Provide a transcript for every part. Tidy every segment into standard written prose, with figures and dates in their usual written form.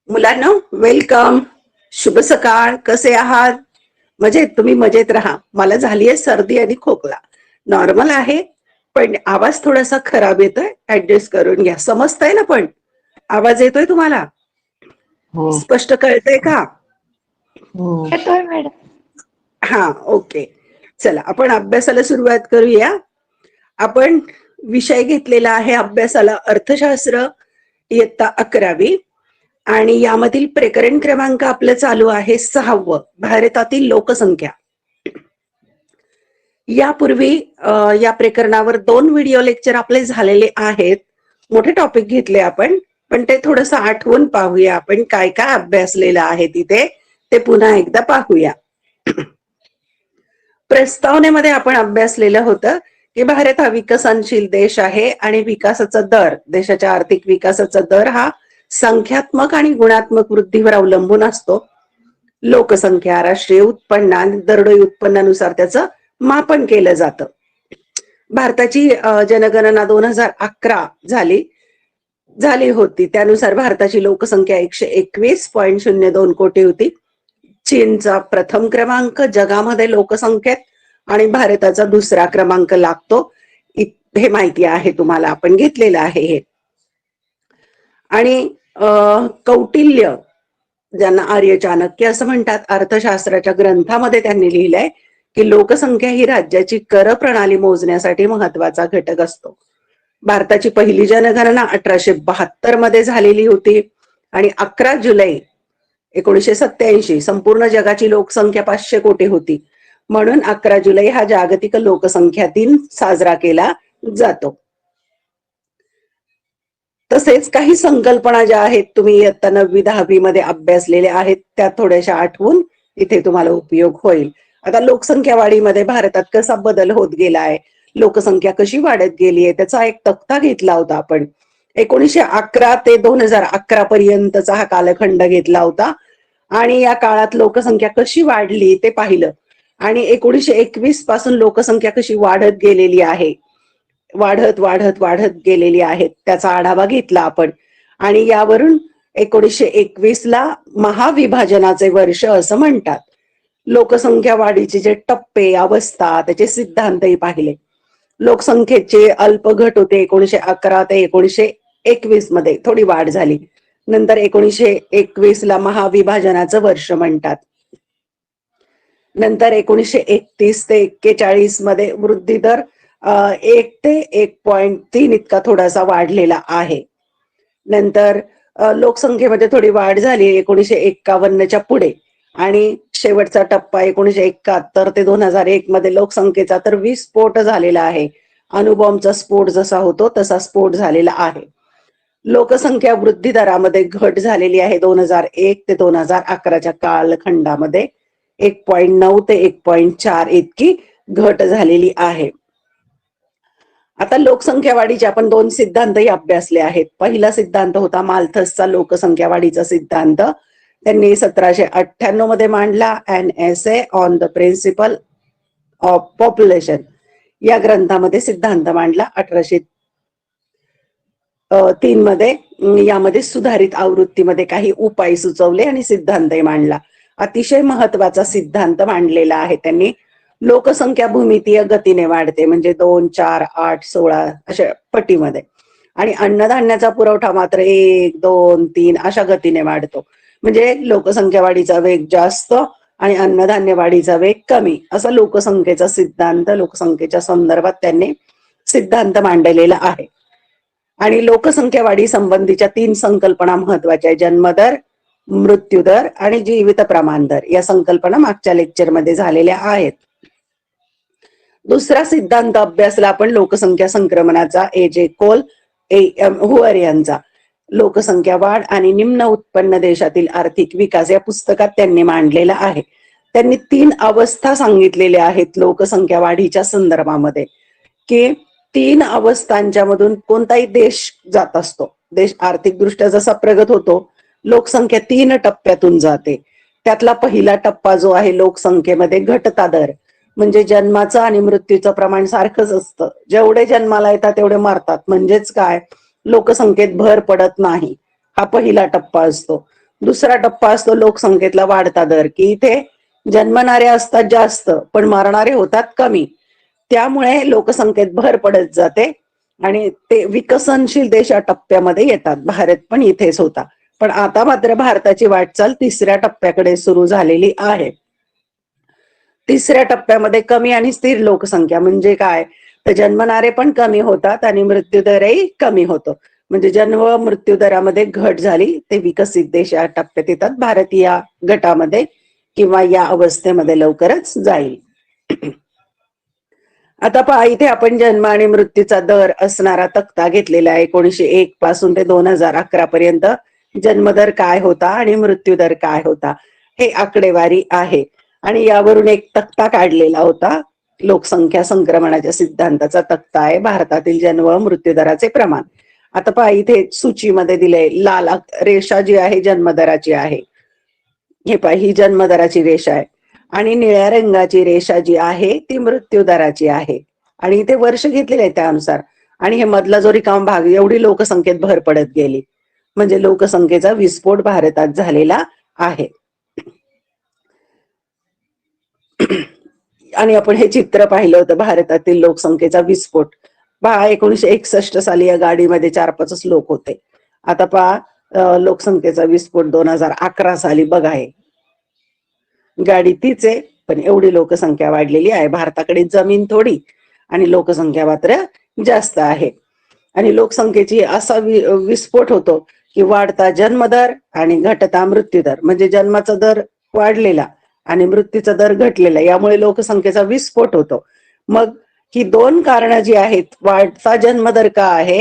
मुलांनो, वेलकम. शुभ सकाळ. कसे आहात? मजेत? तुम्ही मजेत राहा. मला झालीये सर्दी आणि खोकला. नॉर्मल आहे, पण आवाज थोडासा खराब येतोय. ऍडजस्ट करून घ्या. समजतंय ना पण? आवाज येतोय तुम्हाला? हो स्पष्ट कळतंय का? हो. येतोय मॅडम. हा, ओके. चला, आपण अभ्यासाला सुरुवात करूया. आपण विषय घेतलेला आहे अभ्यासाला अर्थशास्त्र, इयत्ता 11वी. आणि यामधील प्रकरण क्रमांक आपलं चालू आहे 6वं, भारतातील लोकसंख्या. यापूर्वी या प्रकरणावर 2 व्हिडिओ लेक्चर आपले झालेले आहेत. मोठे टॉपिक घेतले आपण, पण ते थोडंसं आठवून पाहूया आपण काय काय अभ्यासलेलं आहे तिथे, ते पुन्हा एकदा पाहूया. प्रस्तावनेमध्ये आपण अभ्यासलेलं होतं की भारत हा विकसनशील देश आहे आणि विकासाचा दर, देशाच्या आर्थिक विकासाचा दर हा संख्यात्मक आणि गुणात्मक वृद्धीवर अवलंबून असतो. लोकसंख्या, राष्ट्रीय उत्पन्न आणि दरडोई उत्पन्नानुसार त्याचं मापन केलं जातं. भारताची जनगणना 2011 झाली होती. त्यानुसार भारताची लोकसंख्या 121.02 कोटी होती. चीनचा प्रथम क्रमांक जगामध्ये लोकसंख्येत आणि भारताचा दुसरा क्रमांक लागतो. हे माहिती आहे तुम्हाला, आपण घेतलेलं आहे हे. आणि कौटिल्य, ज्यांना आर्य चाणक्य असं म्हणतात, अर्थशास्त्राच्या ग्रंथामध्ये त्यांनी लिहिलंय की लोकसंख्या ही राज्याची कर प्रणाली मोजण्यासाठी महत्वाचा घटक असतो. भारताची पहिली जनगणना 1872 मध्ये झालेली होती आणि 11 जुलै 1987 संपूर्ण जगाची लोकसंख्या 500 कोटी होती. म्हणून 11 जुलै हा जागतिक लोकसंख्या दिन साजरा केला जातो. तसेच काही संकल्पना ज्या आहेत तुम्ही इयत्ता 9वी 10वी मध्ये अभ्यासलेल्या आहेत, त्या थोड्याशा आठवून इथे तुम्हाला उपयोग होईल. आता लोकसंख्या वाढीमध्ये भारतात कसा बदल होत गेलाय, लोकसंख्या कशी वाढत गेली आहे, त्याचा एक तक्ता घेतला होता आपण. 1911 ते 2011 पर्यंतचा हा कालखंड घेतला होता आणि या काळात लोकसंख्या कशी वाढली ते पाहिलं. आणि 1921 पासून लोकसंख्या कशी वाढत गेलेली आहे, वाढत वाढत वाढत गेलेली आहे, त्याचा आढावा घेतला आपण. आणि यावरून 1921 ला महाविभाजनाचे वर्ष असं म्हणतात. लोकसंख्या वाढीचे जे टप्पे, अवस्था, त्याचे सिद्धांतही पाहिले. लोकसंख्येचे अल्प घट होते 1911 ते 1921 मध्ये, थोडी वाढ झाली. नंतर 1921 ला महाविभाजनाचं वर्ष म्हणतात. नंतर 1931 ते 41 मध्ये वृद्धी दर 1 ते 1.3 इतका थोडासा वाढलेला आहे. नंतर लोकसंख्येमध्ये थोडी वाढ झाली 1951च्या पुढे. आणि शेवटचा टप्पा 1971 ते 2001 मध्ये लोकसंख्येचा तर विस्फोट झालेला आहे. अणुबॉम्बचा स्फोट जसा होतो तसा स्फोट झालेला आहे. लोकसंख्या वृद्धी दरामध्ये घट झालेली आहे 2001 ते 2011च्या कालखंडामध्ये 1.9 ते 1.4 इतकी घट झालेली आहे. आता लोकसंख्या वाढीचे आपण 2 सिद्धांतही अभ्यासले आहेत. पहिला सिद्धांत होता माल्थसचा लोकसंख्या वाढीचा सिद्धांत. त्यांनी 1798 मध्ये मांडला. An essay on the principle of population या ग्रंथामध्ये सिद्धांत मांडला 1803 मध्ये. यामध्ये सुधारित आवृत्तीमध्ये काही उपाय सुचवले आणि सिद्धांतही मांडला. अतिशय महत्वाचा सिद्धांत मांडलेला आहे त्यांनी. लोकसंख्या भूमितीय गतीने वाढते, म्हणजे 2, 4, 8, 16 अशा पटीमध्ये. आणि अन्नधान्याचा पुरवठा मात्र 1, 2, 3 अशा गतीने वाढतो. म्हणजे लोकसंख्या वाढीचा वेग जास्त आणि अन्नधान्य वाढीचा वेग कमी, असा लोकसंख्येचा सिद्धांत, लोकसंख्येच्या संदर्भात त्यांनी सिद्धांत मांडलेला आहे. आणि लोकसंख्या वाढी संबंधीच्या 3 संकल्पना महत्वाच्या आहेत. जन्मदर, मृत्यूदर आणि जीवित प्रमाण दर या संकल्पना मागच्या लेक्चरमध्ये झालेल्या आहेत. दुसरा सिद्धांत अभ्यासला आपण लोकसंख्या संक्रमणाचा. A.J. Coal, A.M. हुअर यांचा. लोकसंख्या वाढ आणि निम्न उत्पन्न देशातील आर्थिक विकास या पुस्तकात त्यांनी मांडलेला आहे. त्यांनी 3 अवस्था सांगितलेल्या आहेत लोकसंख्या वाढीच्या संदर्भामध्ये, की 3 अवस्थांच्या मधून कोणताही देश जात असतो. देश आर्थिक दृष्ट्या जसा प्रगत होतो, लोकसंख्या 3 टप्प्यातून जाते. त्यातला पहिला टप्पा जो आहे लोकसंख्येमध्ये घटता दर, म्हणजे जन्माचं आणि मृत्यूचं प्रमाण सारखंच असतं. जेवढे जन्माला येतात तेवढे मरतात, म्हणजेच काय, लोकसंख्येत भर पडत नाही. हा पहिला टप्पा असतो. दुसरा टप्पा असतो लोकसंख्येतला वाढता दर, की इथे जन्मणारे असतात जास्त पण मरणारे होतात कमी. त्यामुळे लोकसंख्येत भर पडत जाते आणि ते विकसनशील देश या टप्प्यामध्ये येतात. भारत पण इथेच होता. पण आता मात्र भारताची वाटचाल तिसऱ्या टप्प्याकडे सुरू झालेली आहे. तिसऱ्या टप्प्यामध्ये कमी आणि स्थिर लोकसंख्या म्हणजे काय, तर जन्मणारे पण कमी होतात आणि मृत्यूदरही कमी होतो. म्हणजे जन्म व मृत्यू दरामध्ये घट झाली. ते विकसित देश या टप्प्यात येतात. भारत या गटामध्ये किंवा या अवस्थेमध्ये लवकरच जाईल. आता पहा, इथे आपण जन्म आणि मृत्यूचा दर असणारा तक्ता घेतलेला आहे. 1901 पासून ते 2011 पर्यंत जन्मदर काय होता आणि मृत्यूदर काय होता हे आकडेवारी आहे. आणि यावरून एक तक्ता काढलेला होता. लोकसंख्या संक्रमणाच्या सिद्धांताचा तक्ता आहे. भारतातील जन्म व मृत्यूदराचे प्रमाण. आता पहा, इथे सूचीमध्ये दिले, लाल रेषा जी आहे जन्मदराची आहे. हे पहा, ही जन्मदराची रेषा आहे आणि निळ्या रंगाची रेषा जी आहे ती मृत्यूदराची आहे. आणि इथे वर्ष घेतलेले आहे त्यानुसार. आणि हे मधला जो रिकामा भाग, एवढी लोकसंख्येत भर पडत गेली. म्हणजे लोकसंख्येचा विस्फोट भारतात झालेला आहे. आणि आपण हे चित्र पाहिलं होतं, भारतातील लोकसंख्येचा विस्फोट. पहा, 1961 साली या गाडीमध्ये 4-5 लोक होते. आता पहा, लोकसंख्येचा विस्फोट 2011 साली. बघा, आहे गाडी तीच आहे पण एवढी लोकसंख्या वाढलेली आहे. भारताकडे जमीन थोडी आणि लोकसंख्या मात्र जास्त आहे. आणि लोकसंख्येची असा विस्फोट होतो की वाढता जन्मदर आणि घटता मृत्यूदर. म्हणजे जन्माचा दर वाढलेला आणि मृत्यूचा दर घटलेला, यामुळे लोकसंख्येचा विस्फोट होतो. मग ही दोन कारणं जी आहेत, वाढता जन्मदर का आहे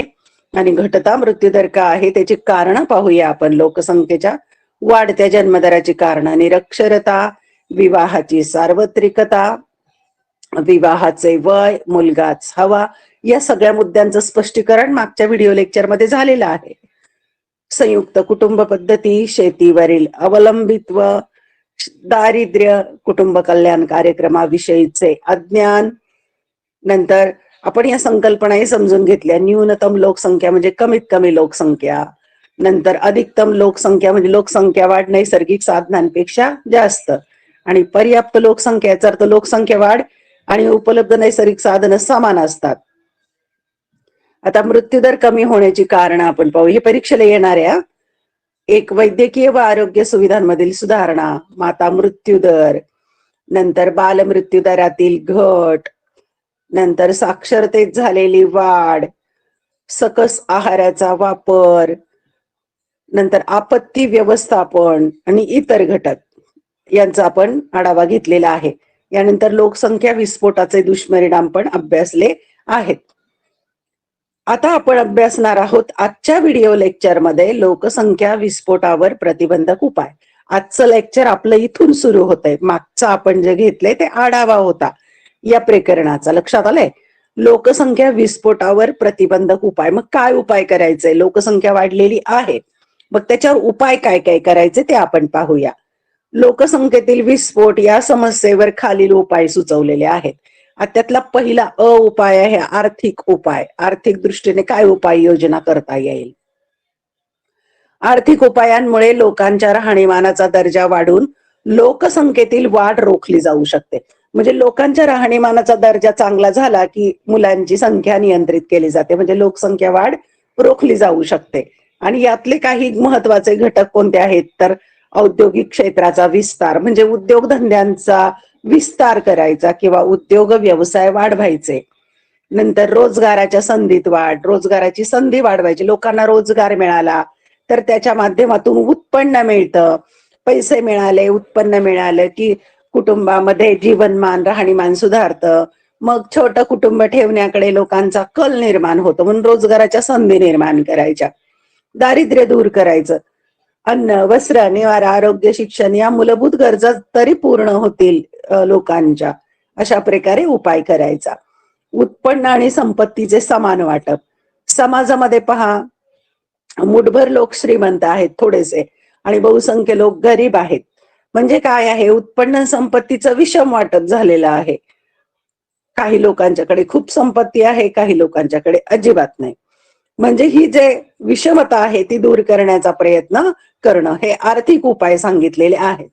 आणि घटता मृत्यूदर का आहे, त्याची कारणं पाहूया आपण. लोकसंख्येच्या वाढत्या जन्मदराची कारणं: निरक्षरता, विवाहाची सार्वत्रिकता, विवाहाचे वय, मुलगाच हवा. या सगळ्या मुद्द्यांचं स्पष्टीकरण मागच्या व्हिडिओ लेक्चरमध्ये झालेलं आहे. संयुक्त कुटुंब पद्धती, शेतीवरील अवलंबित्व, दारिद्र्य, कुटुंब कल्याण कार्यक्रमाविषयीचे अज्ञान. नंतर आपण या संकल्पनाही समजून घेतल्या. न्यूनतम लोकसंख्या म्हणजे कमीत कमी लोकसंख्या. नंतर अधिकतम लोकसंख्या म्हणजे लोकसंख्या वाढ नैसर्गिक साधनांपेक्षा जास्त. आणि पर्याप्त लोकसंख्या, याचा अर्थ लोकसंख्या वाढ आणि उपलब्ध नैसर्गिक साधनं समान असतात. आता मृत्यूदर कमी होण्याची कारणं आपण पाहू. हे परीक्षेला येणार आहे. एक, वैद्यकीय व आरोग्य सुविधांमधील सुधारणा, माता मृत्यूदर, नंतर बाल मृत्यूदरातील घट, नंतर साक्षरतेत झालेली वाढ, सकस आहाराचा वापर, नंतर आपत्ती व्यवस्थापन आणि इतर घटक यांचा आपण आढावा घेतलेला आहे. यानंतर लोकसंख्या विस्फोटाचे दुष्परिणाम पण अभ्यासले आहेत. आता आपण अभ्यासणार आहोत आजच्या व्हिडिओ लेक्चरमध्ये लोकसंख्या विस्फोटावर प्रतिबंधक उपाय. आजचं लेक्चर आपलं इथून सुरू होतंय. मागचं आपण जे घेतलंय ते आढावा होता या प्रकरणाचा. लक्षात आलंय? लोकसंख्या विस्फोटावर प्रतिबंधक उपाय. मग काय उपाय करायचे? लोकसंख्या वाढलेली आहे, मग त्याच्यावर उपाय काय काय करायचे ते आपण पाहूया. लोकसंख्येतील विस्फोट या समस्येवर खालील उपाय सुचवलेले आहेत. त्यातला पहिला उपाय आहे आर्थिक उपाय. आर्थिक दृष्टीने काय उपाययोजना करता येईल? आर्थिक उपायांमुळे लोकांच्या राहणीमानाचा दर्जा वाढून लोकसंख्येतील वाढ रोखली जाऊ शकते. म्हणजे लोकांच्या राहणीमानाचा दर्जा चांगला झाला की मुलांची संख्या नियंत्रित केली जाते, म्हणजे लोकसंख्या वाढ रोखली जाऊ शकते. आणि यातले काही महत्वाचे घटक कोणते आहेत, तर औद्योगिक क्षेत्राचा विस्तार, म्हणजे उद्योगधंद्यांचा विस्तार करायचा किंवा उद्योग व्यवसाय वाढवायचे. नंतर रोजगाराच्या संधीत वाढ, रोजगाराची संधी वाढवायची. लोकांना रोजगार मिळाला तर त्याच्या माध्यमातून उत्पन्न मिळतं. पैसे मिळाले, उत्पन्न मिळालं की कुटुंबामध्ये जीवनमान, राहणीमान सुधारतं. मग छोटं कुटुंब ठेवण्याकडे लोकांचा कल निर्माण होतो, म्हणून रोजगाराच्या संधी निर्माण करायच्या. दारिद्र्य दूर करायचं. अन्न, वस्त्र, निवारा, आरोग्य, शिक्षण या मूलभूत गरजा तरी पूर्ण होतील लोकांच्या, अशा प्रकारे उपाय करायचा. उत्पन्न आणि संपत्तीचे समान वाटप. समाजामध्ये पहा, मुठभर लोक श्रीमंत आहेत थोडेसे आणि बहुसंख्य लोक गरीब आहेत. म्हणजे काय आहे, उत्पन्न संपत्तीचं विषम वाटप झालेलं आहे. काही लोकांच्याकडे खूप संपत्ती आहे, काही लोकांच्याकडे अजिबात नाही. म्हणजे ही जे विषमता आहे ती दूर करण्याचा प्रयत्न करणं, हे आर्थिक उपाय सांगितलेले आहेत.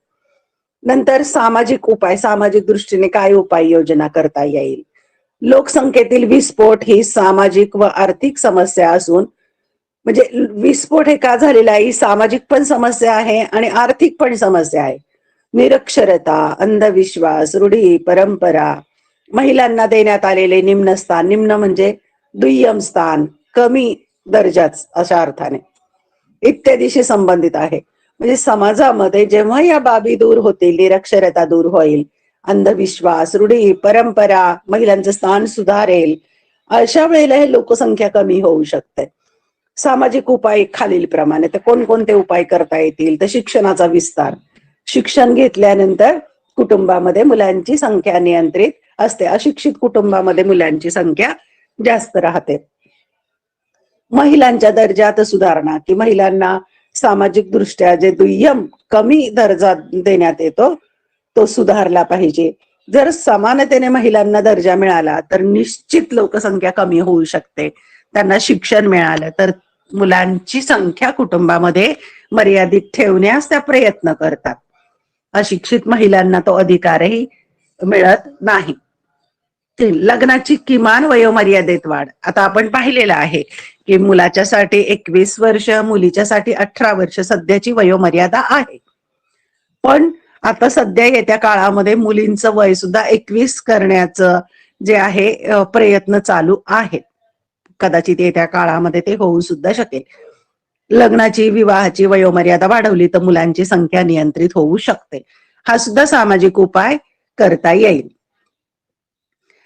नंतर सामाजिक उपाय, सामाजिक दृष्टीने काय उपाययोजना करता येईल. लोकसंख्येतील विस्फोट ही सामाजिक व आर्थिक समस्या असून, म्हणजे विस्फोट हे का झालेला आहे, ही सामाजिक पण समस्या आहे आणि आर्थिक पण समस्या आहे. निरक्षरता, अंधविश्वास, रूढी, परंपरा, महिलांना देण्यात आलेले निम्न स्थान, निम्न म्हणजे दुय्यम स्थान, कमी दर्जाच अशा अर्थाने, इत्यादीशी संबंधित आहे. म्हणजे समाजामध्ये जेव्हा या बाबी दूर होतील, निरक्षरता दूर होईल, अंधविश्वास, रूढी, परंपरा, महिलांचं स्थान सुधारेल, अशा वेळेला हे लोकसंख्या कमी होऊ शकते. सामाजिक उपाय खालील प्रमाणे. तर कोणकोणते उपाय करता येतील, तर शिक्षणाचा विस्तार. शिक्षण घेतल्यानंतर कुटुंबामध्ये मुलांची संख्या नियंत्रित असते, अशिक्षित कुटुंबामध्ये मुलांची संख्या जास्त राहते. महिलांच्या दर्जात सुधारणा, की महिलांना सामाजिक दृष्ट्या जे दुय्यम कमी दर्जा देण्यात येतो तो सुधारला पाहिजे. जर समानतेने महिलांना दर्जा मिळाला तर निश्चित लोकसंख्या कमी होऊ शकते. त्यांना शिक्षण मिळालं तर मुलांची संख्या कुटुंबामध्ये मर्यादित ठेवण्यास त्या प्रयत्न करतात. अशिक्षित महिलांना तो अधिकारही मिळत नाही. लग्नाची किमान वयोमर्यादेत वाढ. आता आपण पाहिलेलं आहे की मुलाच्यासाठी 21 वर्ष, मुलीच्यासाठी 18 वर्ष सध्याची वयोमर्यादा आहे. पण आता सध्या येत्या काळामध्ये मुलींचं वय सुद्धा 21 करण्याचं जे आहे प्रयत्न चालू आहेत. कदाचित येत्या काळामध्ये ते होऊ सुद्धा शकेल. लग्नाची, विवाहाची वयोमर्यादा वाढवली तर मुलांची संख्या नियंत्रित होऊ शकते. हा सुद्धा सामाजिक उपाय करता येईल.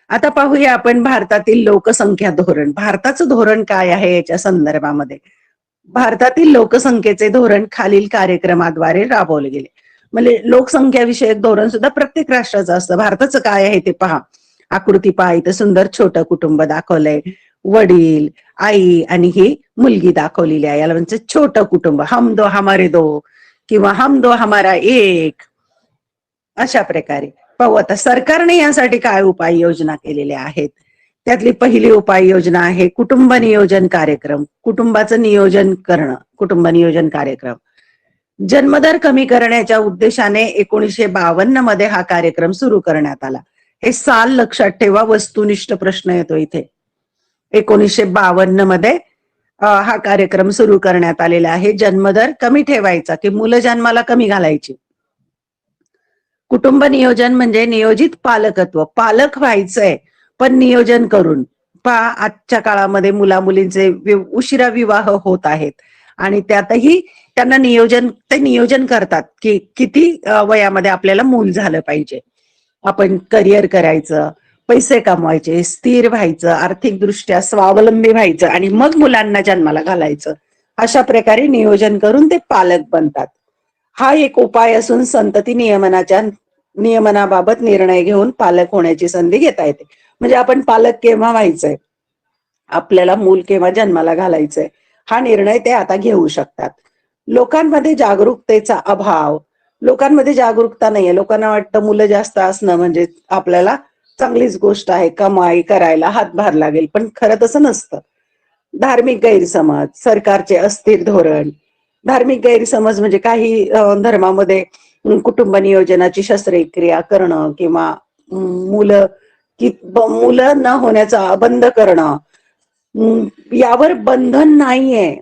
आता पाहूया आपण भारतातील लोकसंख्या धोरण. भारताचं धोरण काय आहे याच्या संदर्भामध्ये. भारतातील लोकसंख्येचे धोरण खालील कार्यक्रमाद्वारे राबवले गेले. म्हणजे लोकसंख्या विषयक धोरण सुद्धा प्रत्येक राष्ट्राचं असतं. भारताचं काय आहे ते पहा. आकृती पहा, इथं सुंदर छोटं कुटुंब दाखवलंय. वडील, आई आणि ही मुलगी दाखवलेली आहे. याला म्हणजे छोटं कुटुंब, हम दो हमारे दो किंवा हम दो हमारा एक, अशा प्रकारे. पाहू आता सरकारने यासाठी काय उपाययोजना केलेल्या आहेत. त्यातली पहिली उपाययोजना आहे कुटुंब नियोजन कार्यक्रम. कुटुंबाचं नियोजन करणं, कुटुंब नियोजन कार्यक्रम. जन्मदर कमी करण्याच्या उद्देशाने 1952 मध्ये हा कार्यक्रम सुरू करण्यात आला. हे साल लक्षात ठेवा, वस्तुनिष्ठ प्रश्न येतो इथे. 1952 मध्ये हा कार्यक्रम सुरू करण्यात आलेला आहे. जन्मदर कमी ठेवायचा, की मुलं जन्माला कमी घालायची. कुटुंब नियोजन म्हणजे नियोजित पालकत्व. पालक व्हायचंय पण नियोजन करून. पहा आजच्या काळामध्ये मुला मुलींचे उशिरा विवाह होत आहेत आणि त्यातही त्यांना नियोजन करतात की किती वयामध्ये आपल्याला मूल झालं पाहिजे, आपण करिअर करायचं, पैसे कमवायचे, स्थिर व्हायचं, आर्थिक दृष्ट्या स्वावलंबी व्हायचं आणि मग मुलांना जन्माला घालायचं. अशा प्रकारे नियोजन करून ते पालक बनतात. हा एक उपाय असून संतती नियमनाबाबत निर्णय घेऊन पालक होण्याची संधी घेता येते. म्हणजे आपण पालक केव्हा व्हायचंय, आपल्याला मूल केव्हा जन्माला घालायचंय, हा निर्णय ते आता घेऊ शकतात. लोकांमध्ये जागरूकतेचा अभाव. लोकांमध्ये जागरूकता नाहीये. लोकांना वाटतं मुलं जास्त असणं म्हणजे आपल्याला चांगलीच गोष्ट आहे, कमाई करायला हातभार लागेल, पण खरं तसं नसतं. धार्मिक गैरसमज, सरकारचे अस्थिर धोरण. धार्मिक गैरसमज म्हणजे काही धर्मामध्ये कुटुंब नियोजनाची शस्त्रक्रिया करणं किंवा मुलं न होण्याचा बंद करणं, यावर बंधन नाहीये.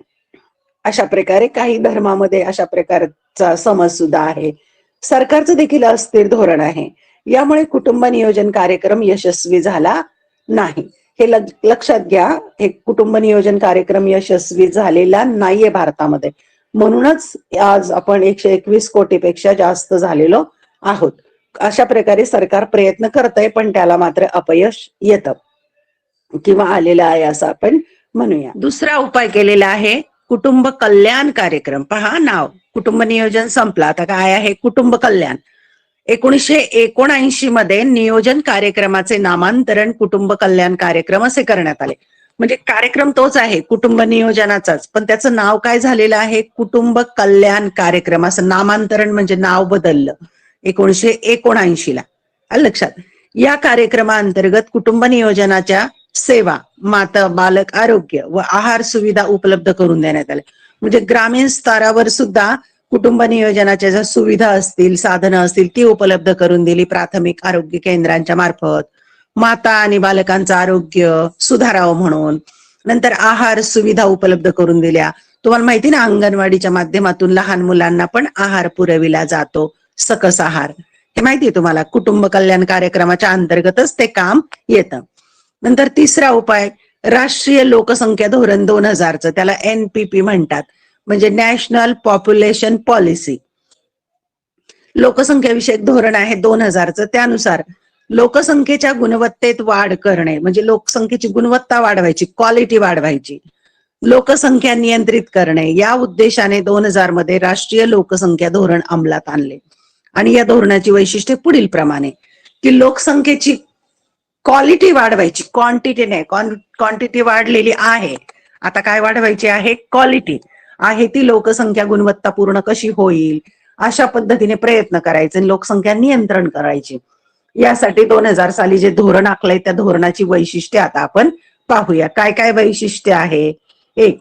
अशा प्रकारे काही धर्मामध्ये अशा प्रकारचा समज सुद्धा आहे. सरकारचं देखील अस्थिर धोरण आहे. यामुळे कुटुंब नियोजन कार्यक्रम यशस्वी झाला नाही. हे लक्षात घ्या. हे कुटुंब नियोजन कार्यक्रम यशस्वी झालेला नाहीये भारतामध्ये. म्हणूनच आज आपण 121 कोटीपेक्षा जास्त झालेलो आहोत. अशा प्रकारे सरकार प्रयत्न करतंय पण त्याला मात्र अपयश येतं किंवा आलेलं आहे असं आपण म्हणूया. दुसरा उपाय केलेला आहे कुटुंब कल्याण कार्यक्रम. पहा नाव, कुटुंब नियोजन संपला, आता काय आहे कुटुंब कल्याण. 1979 मध्ये नियोजन कार्यक्रमाचे नामांतरण कुटुंब कल्याण कार्यक्रम असे करण्यात आले. म्हणजे कार्यक्रम तोच आहे कुटुंब नियोजनाचाच, पण त्याचं नाव काय झालेलं आहे कुटुंब कल्याण कार्यक्रम. असं नामांतरण म्हणजे नाव बदललं 1979 ला. लक्षात. या कार्यक्रमाअंतर्गत कुटुंब नियोजनाच्या सेवा, माता बालक आरोग्य व आहार सुविधा उपलब्ध करून देण्यात आल्या. म्हणजे ग्रामीण स्तरावर सुद्धा कुटुंब नियोजनाच्या ज्या सुविधा असतील, साधनं असतील, ती उपलब्ध करून दिली प्राथमिक आरोग्य केंद्रांच्या मार्फत. माता आणि बालकांचं आरोग्य सुधारावं म्हणून. नंतर आहार सुविधा उपलब्ध करून दिल्या. तुम्हाला माहिती ना, अंगणवाडीच्या माध्यमातून लहान मुलांना पण आहार पुरविला जातो, सकस आहार. हे माहितीये तुम्हाला, कुटुंब कल्याण कार्यक्रमाच्या अंतर्गतच ते काम येतं. नंतर तिसरा उपाय, राष्ट्रीय लोकसंख्या धोरण 2000चं, त्याला NPP म्हणतात, म्हणजे नॅशनल पॉप्युलेशन पॉलिसी. लोकसंख्या विषयक धोरण आहे 2000चं. त्यानुसार लोकसंख्येच्या गुणवत्तेत वाढ करणे, म्हणजे लोकसंख्येची गुणवत्ता वाढवायची, क्वालिटी वाढवायची, लोकसंख्या नियंत्रित करणे, या उद्देशाने 2000 मध्ये राष्ट्रीय लोकसंख्या धोरण अंमलात आणले. आणि या धोरणाची वैशिष्ट्ये पुढील प्रमाणे, की लोकसंख्येची क्वालिटी वाढवायची, क्वांटिटी नाही. क्वांटिटी वाढलेली आहे, आता काय वाढवायची आहे, क्वालिटी आहे. ती लोकसंख्या गुणवत्तापूर्ण कशी होईल, अशा पद्धतीने प्रयत्न करायचे, लोकसंख्या नियंत्रण करायची. यासाठी 2000 साली जे धोरण आखलंय, त्या धोरणाची वैशिष्ट्ये आता आपण पाहूया. काय काय वैशिष्ट्य आहे. एक,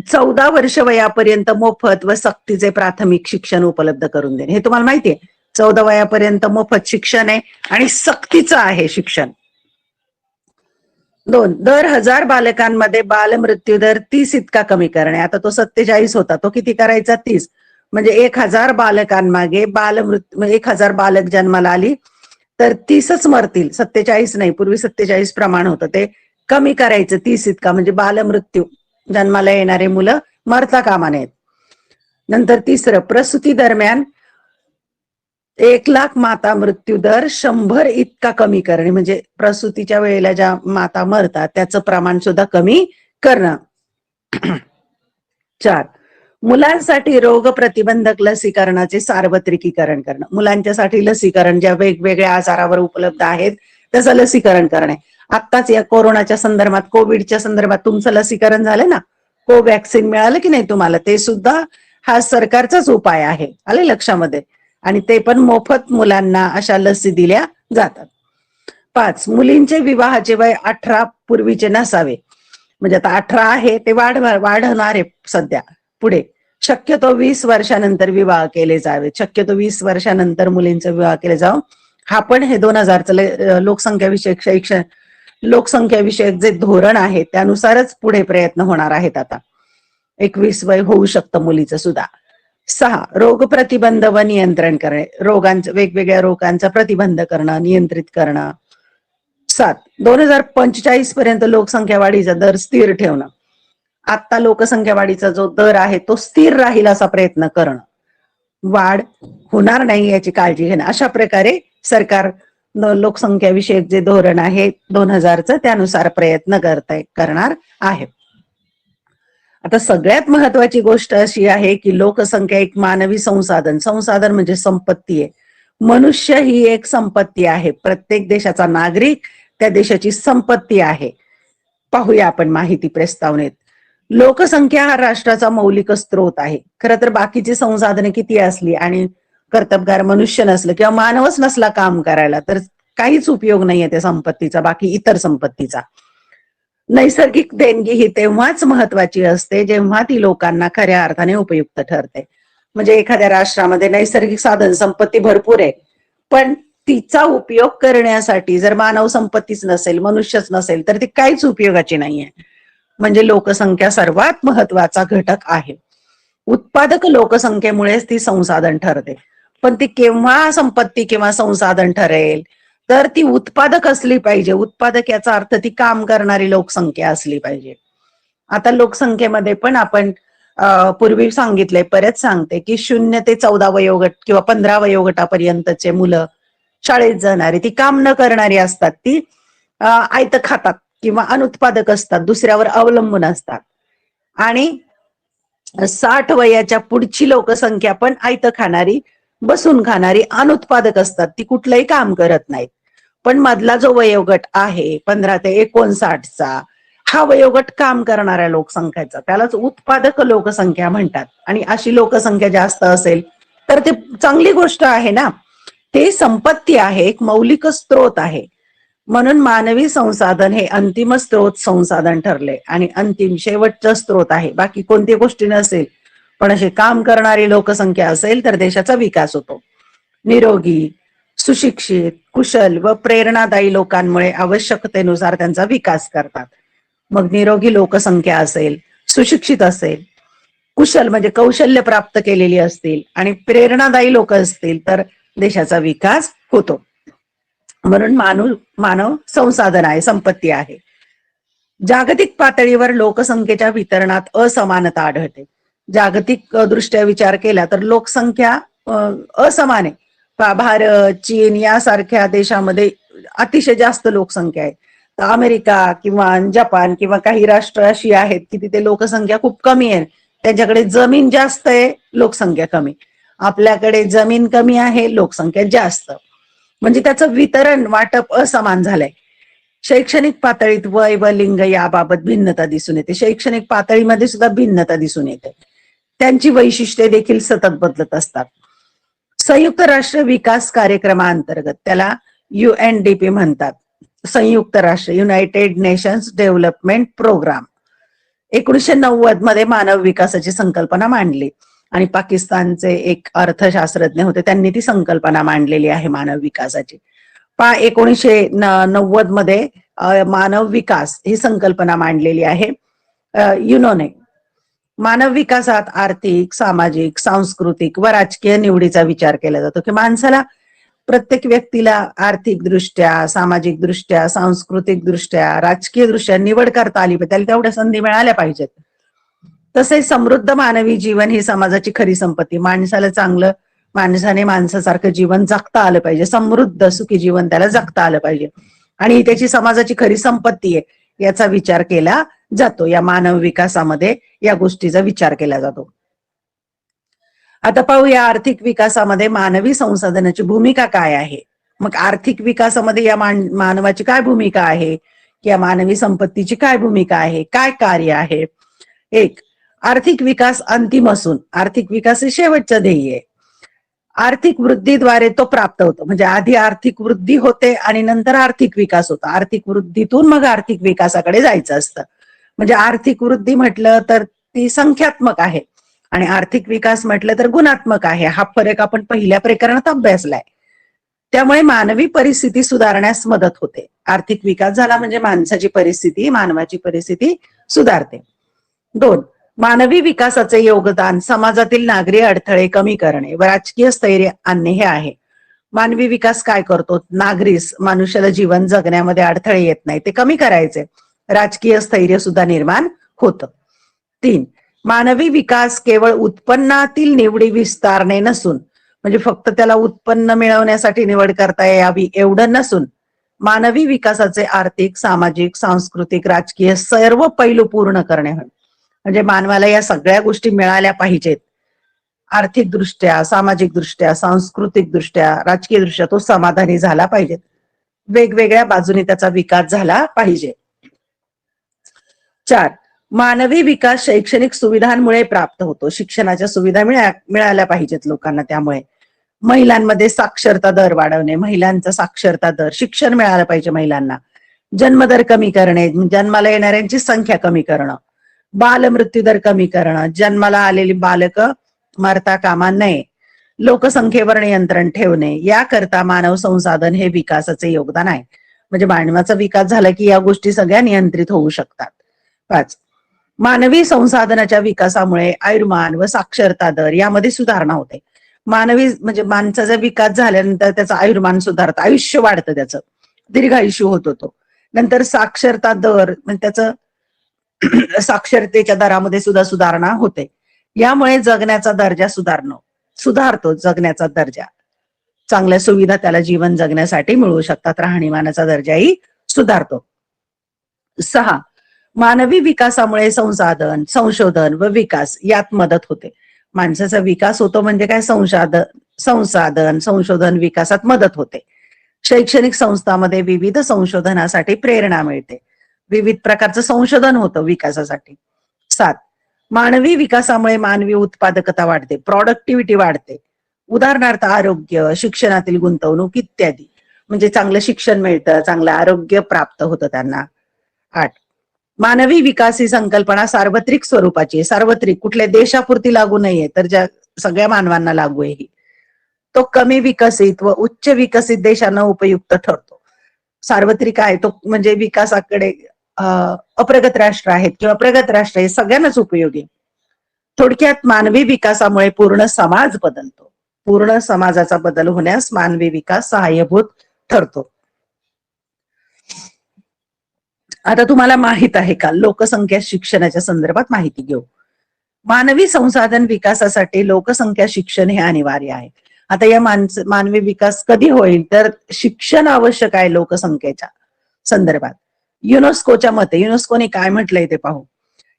14 वर्ष वयापर्यंत मोफत व सक्तीचे प्राथमिक शिक्षण उपलब्ध करून देणे. हे तुम्हाला माहितीये, 14 वयापर्यंत मोफत शिक्षण आहे आणि सक्तीचं आहे शिक्षण. 2, दर 1000 बालकांमध्ये बालमृत्यू दर 30 इतका कमी करणे. आता तो 47 होता, तो किती करायचा, 30. म्हणजे 1000 बालकांमागे बालमृत्यू, 1000 बालक जन्माला आली तर 30च मरतील, 47 नाही. पूर्वी 47 प्रमाण होतं, ते कमी करायचं 30 इतका, म्हणजे बालमृत्यू, जन्माला येणारे मुलं मरता कामा नयेत. नंतर तिसरं, प्रसूती दरम्यान 1,00,000 माता मृत्यू दर 100 इतका कमी करणे, म्हणजे प्रसूतीच्या वेळेला ज्या माता मरतात त्याचं प्रमाण सुद्धा कमी करणं. 4, मुलांसाठी रोग प्रतिबंधक लसीकरणाचे सार्वत्रिकीकरण करणं. मुलांच्यासाठी लसीकरण ज्या वेगवेगळ्या आजारावर उपलब्ध आहेत त्याचं लसीकरण करणे. आत्ताच या कोरोनाच्या संदर्भात, कोविडच्या संदर्भात तुमचं लसीकरण झालं ना, कोवॅक्सिन मिळालं की नाही तुम्हाला, ते सुद्धा हा सरकारचाच उपाय आहे, आले लक्षामध्ये. आणि ते पण मोफत मुलांना अशा लसी दिल्या जातात. 5, मुलींचे विवाहाचे वय 18 पूर्वीचे नसावे, म्हणजे आता 18 आहे, ते वाढणार आहे सध्या पुढे. शक्यतो 20 वर्षानंतर विवाह केले जावे, शक्यतो 20 वर्षानंतर मुलींचा विवाह केले जावं. हा पण हे 2000चं लोकसंख्या विषयक जे धोरण आहे त्यानुसारच पुढे प्रयत्न होणार आहेत. आता 21 वय होऊ शकतं मुलीचं सुद्धा. 6, रोग प्रतिबंध व नियंत्रण करणे, वेगवेगळ्या रोगांचा प्रतिबंध करणं, नियंत्रित करणं. 7, 2045 पर्यंत लोकसंख्या वाढीचा दर स्थिर ठेवणं. आता लोकसंख्या वाढीचा जो दर आहे तो स्थिर राहील असा प्रयत्न करणं, वाढ होणार नाही याची काळजी घेणं. अशा प्रकारे सरकार लोकसंख्या विषयक जे धोरण आहे 2000चं त्यानुसार प्रयत्न करणार आहे. आता सगळ्यात महत्वाची गोष्ट अशी आहे की लोकसंख्या एक मानवी संसाधन म्हणजे संपत्ती आहे. मनुष्य ही एक संपत्ती आहे, प्रत्येक देशाचा नागरिक त्या देशाची संपत्ती आहे. पाहूया आपण माहिती प्रस्तावनेत. लोकसंख्या हा राष्ट्राचा मौलिक स्रोत आहे. खरं तर बाकीची संसाधने किती असली आणि कर्तबगार मनुष्य नसलं किंवा मानवच नसला काम करायला तर काहीच उपयोग नाहीये त्या संपत्तीचा, बाकी इतर संपत्तीचा. नैसर्गिक देणगी ही तेव्हाच महत्वाची असते जेव्हा ती लोकांना खऱ्या अर्थाने उपयुक्त ठरते. म्हणजे एखाद्या राष्ट्रामध्ये नैसर्गिक साधन संपत्ती भरपूर आहे, पण तिचा उपयोग करण्यासाठी जर मानव संपत्तीच नसेल, मनुष्यच नसेल, तर ती काहीच उपयोगाची नाहीये. म्हणजे लोकसंख्या सर्वात महत्वाचा घटक आहे. उत्पादक लोकसंख्येमुळेच ती संसाधन ठरते. पण ती केव्हा संपत्ती किंवा संसाधन ठरेल, तर ती उत्पादक असली पाहिजे. उत्पादक याचा अर्थ ती काम करणारी लोकसंख्या असली पाहिजे. आता लोकसंख्येमध्ये पण आपण पूर्वी सांगितले, परत सांगते की 0 ते 14 वयोगट किंवा 15 वयोगटापर्यंतचे मुलं शाळेत जाणारी, ती काम न करणारी असतात, ती आयत खातात किंवा अनुत्पादक असतात, दुसऱ्यावर अवलंबून असतात. आणि 60 वयाच्या पुढची लोकसंख्या पण आयत खाणारी, बसून खाणारी, अनुत्पादक असतात, ती कुठलंही काम करत नाहीत. पण मधला जो वयोगट आहे 15 ते 59चा, हा वयोगट काम करणाऱ्या लोकसंख्येचा, त्यालाच उत्पादक लोकसंख्या म्हणतात. आणि अशी लोकसंख्या जास्त असेल तर ते चांगली गोष्ट आहे ना, ते संपत्ती आहे, एक मौलिक स्रोत आहे. म्हणून मानवी संसाधन हे अंतिम स्त्रोत संसाधन ठरले आणि अंतिम शेवटचं स्त्रोत आहे. बाकी कोणती गोष्टी नसेल पण असे काम करणारी लोकसंख्या असेल तर देशाचा विकास होतो. निरोगी, सुशिक्षित, कुशल व प्रेरणादायी लोकांमुळे आवश्यकतेनुसार त्यांचा विकास करतात. मग निरोगी लोकसंख्या असेल, सुशिक्षित असेल, कुशल म्हणजे कौशल्य प्राप्त केलेली असतील आणि प्रेरणादायी लोक असतील तर देशाचा विकास होतो. म्हणून मानव संसाधन आहे, संपत्ती आहे. जागतिक पातळीवर लोकसंख्येच्या वितरणात असमानता आढळते. जागतिक दृष्ट्या विचार केला तर लोकसंख्या असमान आहे. भारत, चीन यासारख्या देशामध्ये अतिशय जास्त लोकसंख्या आहे. तर अमेरिका किंवा जपान किंवा काही राष्ट्र अशी आहेत की तिथे लोकसंख्या खूप कमी आहे. त्यांच्याकडे जमीन जास्त आहे, लोकसंख्या कमी. आपल्याकडे जमीन कमी आहे, लोकसंख्या जास्त. म्हणजे त्याचं वितरण वाटप असमान झालंय. शैक्षणिक पातळीत वय व लिंग याबाबत भिन्नता दिसून येते. शैक्षणिक पातळीमध्ये सुद्धा भिन्नता दिसून येते. त्यांची वैशिष्ट्ये देखील सतत बदलत असतात. संयुक्त राष्ट्र विकास कार्यक्रमाअंतर्गत, त्याला UNDP म्हणतात, संयुक्त राष्ट्र युनायटेड नेशन्स डेव्हलपमेंट प्रोग्राम, 1990 मध्ये मानव विकासाची संकल्पना मांडली आणि पाकिस्तानचे एक अर्थशास्त्रज्ञ होते, त्यांनी ती संकल्पना मांडलेली आहे मानव विकासाची. 1990 मध्ये मानव विकास ही संकल्पना मांडलेली आहे युनोने. मानव विकासात आर्थिक, सामाजिक, सांस्कृतिक व राजकीय निवडीचा विचार केला जातो की माणसाला, प्रत्येक व्यक्तीला आर्थिक दृष्ट्या, सामाजिक दृष्ट्या, सांस्कृतिक दृष्ट्या, राजकीय दृष्ट्या निवड करता आली पाहिजे, त्याला तेवढ्या संधी मिळाल्या पाहिजेत. तसेच समृद्ध मानवी जीवन ही समाजाची खरी संपत्ती. माणसाला चांगलं, माणसाने माणसासारखं जीवन जगता आलं पाहिजे, समृद्ध सुखी जीवन त्याला जगता आलं पाहिजे आणि त्याची समाजाची खरी संपत्ती आहे याचा विचार केला जातो. या मानव विकासामध्ये या गोष्टीचा विचार केला जातो. आता पाहूया आर्थिक विकासामध्ये मानवी संसाधनाची भूमिका काय आहे. मग आर्थिक विकासामध्ये या मानवाची काय भूमिका आहे, या मानवी संपत्तीची काय भूमिका आहे, काय कार्य आहे. एक, आर्थिक विकास अंतिम असून आर्थिक विकास हे शेवटचं ध्येय आहे. आर्थिक वृद्धीद्वारे तो प्राप्त होतो. म्हणजे आधी आर्थिक वृद्धी होते आणि नंतर आर्थिक विकास होतो. आर्थिक वृद्धीतून मग आर्थिक विकासाकडे जायचं असतं. म्हणजे आर्थिक वृद्धी म्हटलं तर ती संख्यात्मक आहे आणि आर्थिक विकास म्हटलं तर गुणात्मक आहे. हा फरक आपण पहिल्या प्रकरणात अभ्यासलाय. त्यामुळे मानवी परिस्थिती सुधारण्यास मदत होते. आर्थिक विकास झाला म्हणजे माणसाची परिस्थिती, मानवाची परिस्थिती सुधारते. 2, मानवी विकासाचे योगदान समाजातील नागरी अडथळे कमी करणे व राजकीय स्थैर्य आणणे हे आहे. मानवी विकास काय करतो, नागरिक मनुष्याला जीवन जगण्यामध्ये अडथळे येत नाही ते कमी करायचे, राजकीय स्थैर्य सुद्धा निर्माण होतं. 3, मानवी विकास केवळ उत्पन्नातील निवडी विस्तारणे नसून, म्हणजे फक्त त्याला उत्पन्न मिळवण्यासाठी निवड करता यावी एवढं नसून, मानवी विकासाचे आर्थिक, सामाजिक, सांस्कृतिक, राजकीय सर्व पैलू पूर्ण करणे. म्हणजे मानवाला या सगळ्या गोष्टी मिळाल्या पाहिजेत. आर्थिक दृष्ट्या, सामाजिक दृष्ट्या, सांस्कृतिक दृष्ट्या, राजकीय दृष्ट्या तो समाधानी झाला पाहिजे. वेगवेगळ्या बाजूने त्याचा विकास झाला पाहिजे. 4, मानवी विकास शैक्षणिक सुविधांमुळे प्राप्त होतो. शिक्षणाच्या सुविधा मिळाल्या पाहिजेत लोकांना. त्यामुळे महिलांमध्ये साक्षरता दर वाढवणे, महिलांचा साक्षरता दर, शिक्षण मिळालं पाहिजे महिलांना. जन्मदर कमी करणे, जन्माला येणाऱ्यांची संख्या कमी करणं. बालमृत्यू दर कमी करणं, जन्माला आलेली बालक मरता कामा नये. लोकसंख्येवर नियंत्रण ठेवणे, याकरता मानव संसाधन हे विकासाचे योगदान आहे. म्हणजे मानवाचा विकास झाला की या गोष्टी सगळ्या नियंत्रित होऊ शकतात. 5, मानवी संसाधनाच्या विकासामुळे आयुर्मान व साक्षरता दर यामध्ये सुधारणा होते. मानवी म्हणजे माणसाचा विकास झाल्यानंतर त्याचं आयुर्मान सुधारतं, आयुष्य वाढतं, त्याचं दीर्घायुष्य होत होतो. नंतर साक्षरता दर म्हणजे त्याचं साक्षरतेच्या दरामध्ये सुद्धा सुधारणा होते. यामुळे जगण्याचा दर्जा सुधारतो. जगण्याचा दर्जा, चांगल्या सुविधा त्याला जीवन जगण्यासाठी मिळू शकतात. राहणीमानाचा दर्जाही सुधारतो. 6, मानवी विकासामुळे संसाधन, संशोधन व विकास यात मदत होते. माणसाचा विकास होतो म्हणजे काय, संसाधन, संशोधन, विकासात मदत होते. शैक्षणिक संस्थांमध्ये विविध संशोधनासाठी प्रेरणा मिळते. विविध प्रकारचं संशोधन होतं विकासासाठी. 7, मानवी विकासामुळे मानवी उत्पादकता वाढते, प्रॉडक्टिव्हिटी वाढते. उदाहरणार्थ आरोग्य, शिक्षणातील गुंतवणूक इत्यादी. म्हणजे चांगलं शिक्षण मिळतं, चांगलं आरोग्य प्राप्त होतं त्यांना. 8, मानवी विकास ही संकल्पना सार्वत्रिक स्वरूपाची आहे. सार्वत्रिक, कुठल्या देशापुरती लागू नाहीये, तर ज्या सगळ्या मानवांना लागू आहे ही. तो कमी विकसित व उच्च विकसित देशांना उपयुक्त ठरतो. सार्वत्रिक आहे तो, म्हणजे विकासाकडे अप्रगत राष्ट्र आहेत किंवा प्रगत राष्ट्र हे सगळ्यांनाच उपयोगी. थोडक्यात मानवी विकासामुळे पूर्ण समाज बदलतो. पूर्ण समाजाचा बदल होण्यास मानवी विकास सहाय्यभूत ठरतो. आता तुम्हाला माहित आहे का, लोकसंख्या शिक्षणाच्या संदर्भात माहिती घेऊ. मानवी संसाधन विकासासाठी लोकसंख्या शिक्षण हे अनिवार्य आहे. आता या मानवी विकास कधी होईल, तर शिक्षण आवश्यक आहे लोकसंख्येच्या संदर्भात. युनेस्कोच्या मते, युनेस्कोने काय म्हटलंय ते पाहू.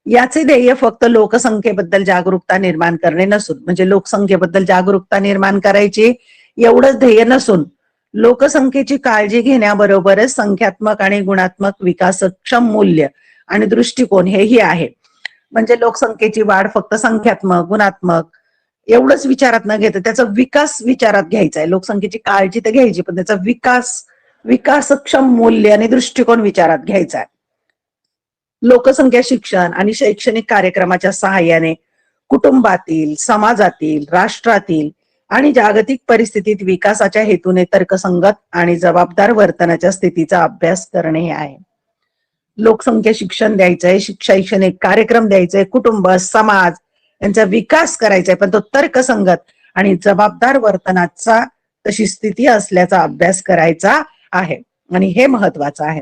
याचे ध्येय फक्त लोकसंख्येबद्दल जागरूकता निर्माण करणे नसून, म्हणजे लोकसंख्येबद्दल जागरूकता निर्माण करायची एवढंच ध्येय नसून, लोकसंख्येची काळजी घेण्याबरोबरच संख्यात्मक आणि गुणात्मक विकासक्षम मूल्य आणि दृष्टिकोन हेही आहे. म्हणजे लोकसंख्येची वाढ फक्त संख्यात्मक गुणात्मक एवढंच विचारात न घेता त्याचा विकास विचारात घ्यायचा आहे. लोकसंख्येची काळजी तर घ्यायची, पण त्याचा विकासक्षम मूल्य आणि दृष्टिकोन विचारात घ्यायचा आहे. लोकसंख्या शिक्षण आणि शैक्षणिक कार्यक्रमाच्या सहाय्याने कुटुंबातील, समाजातील, राष्ट्रातील आणि जागतिक परिस्थितीत विकासाच्या हेतूने तर्कसंगत आणि जबाबदार वर्तनाच्या स्थितीचा अभ्यास करणे हे आहे. लोकसंख्या शिक्षण द्यायचंय, शैक्षणिक कार्यक्रम द्यायचे, कुटुंब समाज यांचा विकास करायचा आहे, पण तो तर्कसंगत आणि जबाबदार वर्तनाचा तशी स्थिती असल्याचा अभ्यास करायचा आहे. आणि हे महत्वाचं आहे.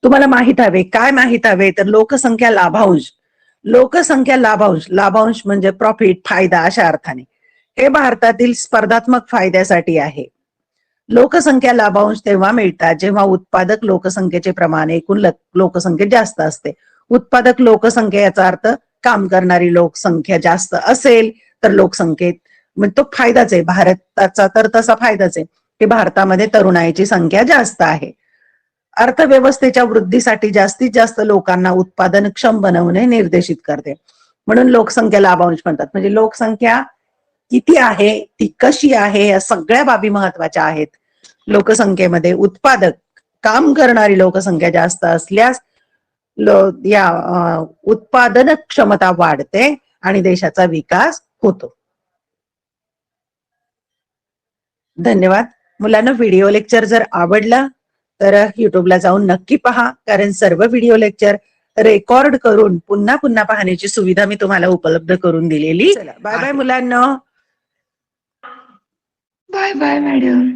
तुम्हाला माहित हवे, काय माहित हवे, तर लोकसंख्या लाभांश. लोकसंख्या लाभांश, लाभांश म्हणजे प्रॉफिट, फायदा अशा अर्थाने. हे भारतातील स्पर्धात्मक फायद्यासाठी आहे. लोकसंख्या लाभांश तेव्हा मिळतात जेव्हा उत्पादक लोकसंख्येचे प्रमाण एकूण लोकसंख्येत जास्त असते. उत्पादक लोकसंख्या याचा अर्थ काम करणारी लोकसंख्या जास्त असेल तर लोकसंख्येत, म्हणजे तो फायदाच आहे. भारताचा तर तसा फायदाच आहे की भारतामध्ये तरुणाईची संख्या जास्त आहे. अर्थव्यवस्थेच्या वृद्धीसाठी जास्तीत जास्त लोकांना उत्पादनक्षम बनवणे निर्देशित करते, म्हणून लोकसंख्या लाभांश म्हणतात. म्हणजे लोकसंख्या किती आहे, ती कशी आहे, या सगळ्या बाबी महत्वाच्या आहेत. लोकसंख्येमध्ये उत्पादक काम करणारी लोकसंख्या जास्त असल्यास उत्पादन क्षमता वाढते आणि देशाचा विकास होतो. धन्यवाद मुलांना. व्हिडिओ लेक्चर जर आवडला तर युट्यूबला जाऊन नक्की पहा, कारण सर्व व्हिडिओ लेक्चर रेकॉर्ड करून पुन्हा पुन्हा पाहण्याची सुविधा मी तुम्हाला उपलब्ध करून दिलेली. बाय बाय मुलांना. Bye bye madam.